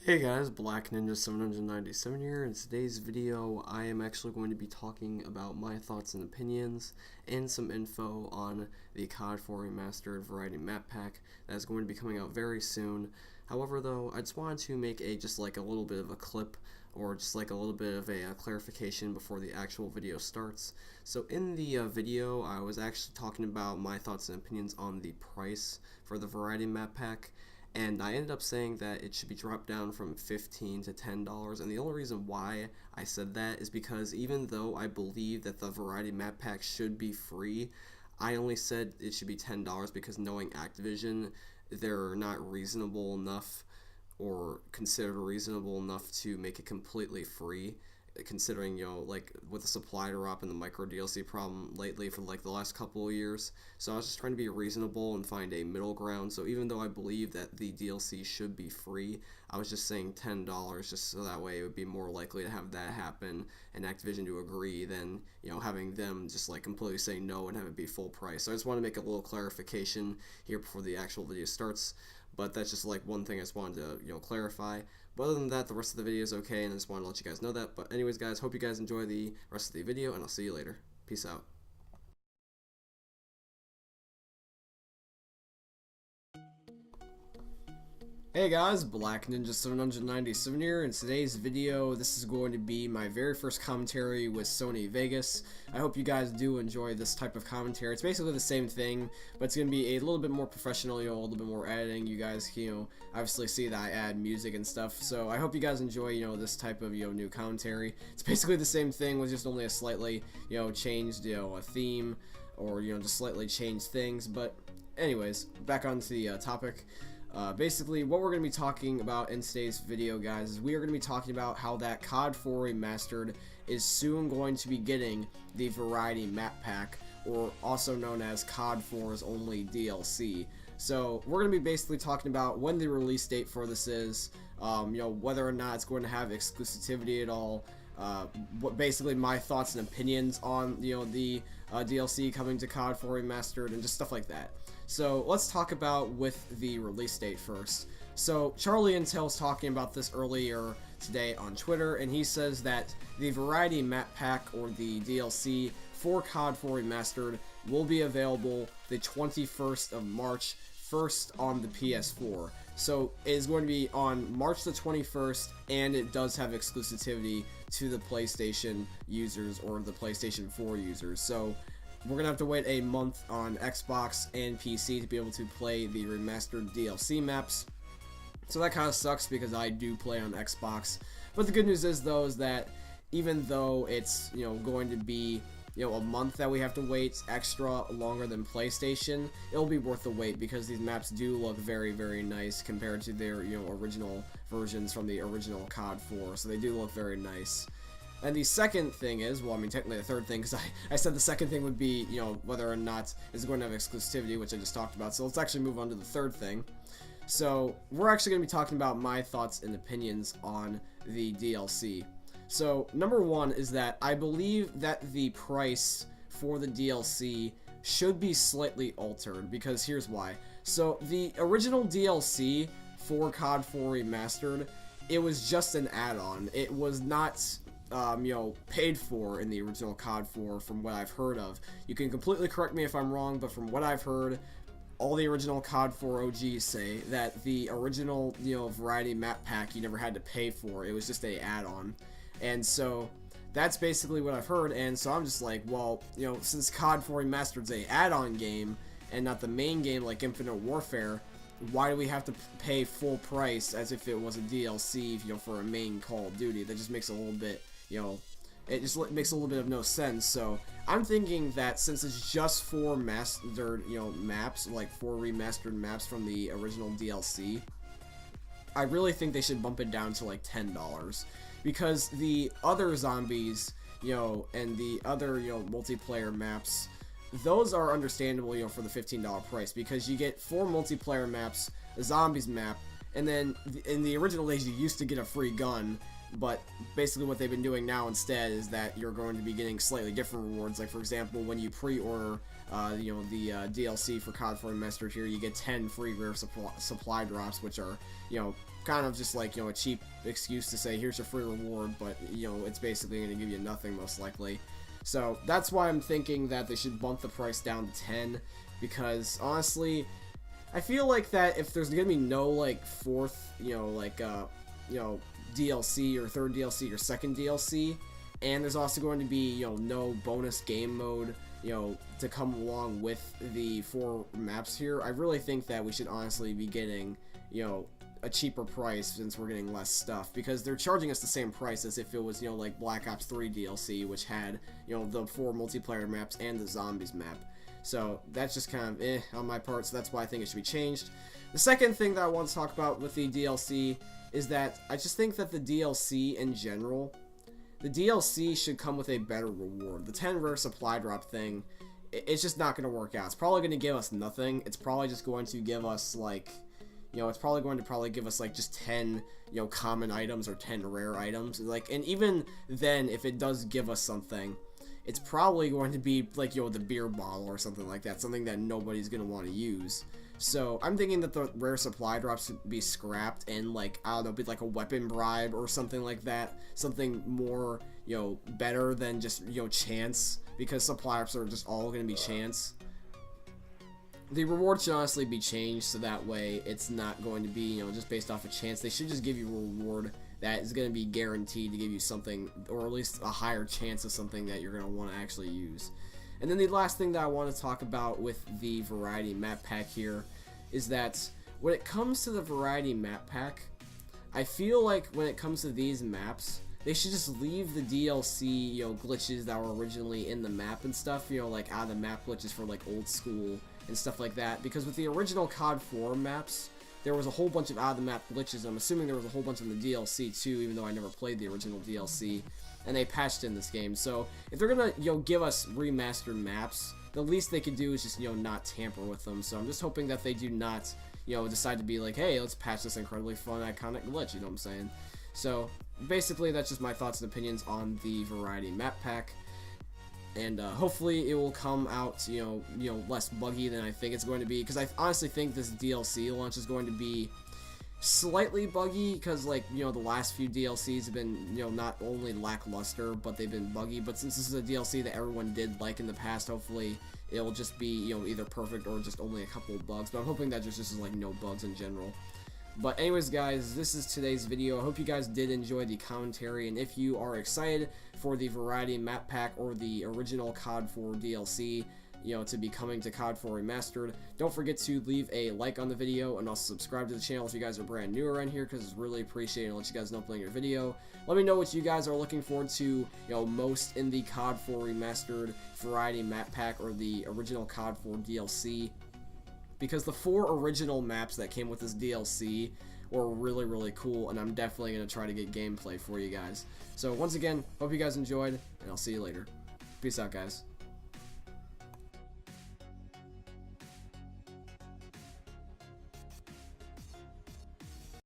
Hey guys, Black Ninja 797 here. In today's video, I am actually going to be talking about my thoughts and opinions and some info on the COD 4 Remastered Variety Map Pack that is going to be coming out very soon. However, though, I just wanted to make a little bit of a clip or just like a little bit of a clarification before the actual video starts. So in the video, I was actually talking about my thoughts and opinions on the price for the Variety Map Pack. And I ended up saying that it should be dropped down from $15 to $10, and the only reason why I said that is because even though I believe that the Variety Map Pack should be free, I only said it should be $10 because knowing Activision, they're not reasonable enough or considered reasonable enough to make it completely free, considering, like with the supply drop and the micro DLC problem lately for like the last couple of years. So I was just trying to be reasonable and find a middle ground. So even though I believe that the DLC should be free, I was just saying $10 just so that way it would be more likely to have that happen and Activision to agree than, having them just like completely say no and have it be full price. So I just want to make a little clarification here before the actual video starts. But that's just like one thing I just wanted to clarify. But other than that, the rest of the video is okay, and I just wanted to let you guys know that. But anyways, guys, hope you guys enjoy the rest of the video, and I'll see you later. Peace out. Hey guys, Black Ninja 797 here. In today's video, this is going to be my very first commentary with Sony Vegas. I hope you guys do enjoy this type of commentary. It's basically the same thing, but it's going to be a little bit more professional, a little bit more editing. You guys can, obviously see that I add music and stuff. So I hope you guys enjoy, this type of, new commentary. It's basically the same thing with just only a slightly, changed, a theme or, just slightly changed things. But anyways, back onto the topic. Basically, what we're going to be talking about in today's video, guys, is we are going to be talking about how that COD 4 Remastered is soon going to be getting the Variety Map Pack, or also known as COD 4's only DLC. So we're going to be basically talking about when the release date for this is, whether or not it's going to have exclusivity at all, what basically my thoughts and opinions on, the DLC coming to COD 4 Remastered, and just stuff like that. So let's talk about with the release date first. So Charlie Intel's talking about this earlier today on Twitter, and he says that the Variety Map Pack, or the DLC for COD 4 Remastered, will be available the 21st of March, first on the PS4. So it is going to be on March the 21st, and it does have exclusivity to the PlayStation users or the PlayStation 4 users. So we're going to have to wait a month on Xbox and PC to be able to play the remastered DLC maps. So that kind of sucks because I do play on Xbox. But the good news is, though, is that even though it's, going to be, a month that we have to wait extra longer than PlayStation, it'll be worth the wait because these maps do look very, very nice compared to their, original versions from the original COD 4. So they do look very nice. And the second thing is, well, I mean, technically the third thing, because I said the second thing would be, whether or not it's going to have exclusivity, which I just talked about. So let's actually move on to the third thing. So we're actually going to be talking about my thoughts and opinions on the DLC. So number one is that I believe that the price for the DLC should be slightly altered, because here's why. So the original DLC for COD 4 Remastered, it was just an add-on. It was not paid for in the original COD 4 from what I've heard of. You can completely correct me if I'm wrong, but from what I've heard, all the original COD 4 OGs say that the original, Variety Map Pack you never had to pay for. It was just a add-on. And so that's basically what I've heard, and so I'm just like, well, since COD 4 Remastered's a add-on game and not the main game like Infinite Warfare, why do we have to pay full price as if it was a DLC, for a main Call of Duty? That just makes a little bit, it just makes a little bit of no sense. So I'm thinking that since it's just 4 mastered, maps, like 4 remastered maps from the original DLC, I really think they should bump it down to like $10, because the other zombies, and the other, multiplayer maps, those are understandable, for the $15 price, because you get 4 multiplayer maps, a zombies map, and then in the original days you used to get a free gun, but basically what they've been doing now instead is that you're going to be getting slightly different rewards. Like for example, when you pre-order the DLC for COD 4 Remastered here, you get 10 free rare supply drops, which are, kind of just like, a cheap excuse to say, here's your free reward, but, it's basically going to give you nothing most likely. So that's why I'm thinking that they should bump the price down to 10, because honestly, I feel like that if there's going to be no, like, fourth, DLC or third DLC or second DLC, and there's also going to be, no bonus game mode, to come along with the 4 maps here, I really think that we should honestly be getting, a cheaper price since we're getting less stuff, because they're charging us the same price as if it was, like Black Ops 3 DLC, which had, the 4 multiplayer maps and the zombies map. So that's just kind of on my part, so that's why I think it should be changed. The second thing that I want to talk about with the DLC is that I just think that the DLC in general, the DLC should come with a better reward. The 10 rare supply drop thing, it's just not going to work out. It's probably going to give us nothing. It's probably just going to give us, like, it's probably going to give us, like, just 10, common items or 10 rare items. Like, and even then, if it does give us something, it's probably going to be, like, the beer bottle or something like that. Something that nobody's going to want to use. So, I'm thinking that the rare supply drops should be scrapped and, like, I don't know, be like a weapon bribe or something like that. Something more, better than just, chance. Because supply drops are just all going to be chance. The reward should honestly be changed so that way it's not going to be, just based off of chance. They should just give you a reward that is going to be guaranteed to give you something, or at least a higher chance of something that you're going to want to actually use. And then the last thing that I want to talk about with the Variety Map Pack here is that when it comes to the Variety Map Pack, I feel like when it comes to these maps, they should just leave the DLC, glitches that were originally in the map and stuff, like out of the map glitches for like old school and stuff like that, because with the original COD 4 maps, there was a whole bunch of out-of-the-map glitches. I'm assuming there was a whole bunch in the DLC too, even though I never played the original DLC, and they patched in this game. So if they're gonna, give us remastered maps, the least they could do is just, not tamper with them. So I'm just hoping that they do not, decide to be like, hey, let's patch this incredibly fun, iconic glitch, you know what I'm saying? So basically, that's just my thoughts and opinions on the Variety Map Pack. And hopefully it will come out, less buggy than I think it's going to be, because I honestly think this DLC launch is going to be slightly buggy, because, like, the last few DLCs have been, not only lackluster, but they've been buggy. But since this is a DLC that everyone did like in the past, hopefully it'll just be, either perfect or just only a couple of bugs. But I'm hoping that there's just, like, no bugs in general. But anyways, guys, this is today's video. I hope you guys did enjoy the commentary, and if you are excited for the Variety Map Pack or the original COD 4 DLC, to be coming to COD 4 Remastered, don't forget to leave a like on the video, and also subscribe to the channel if you guys are brand new around here, because it's really appreciated to let you guys know playing your video. Let me know what you guys are looking forward to, most in the COD 4 Remastered Variety Map Pack or the original COD 4 DLC. Because the 4 original maps that came with this DLC were really, really cool, and I'm definitely going to try to get gameplay for you guys. So once again, hope you guys enjoyed, and I'll see you later. Peace out, guys.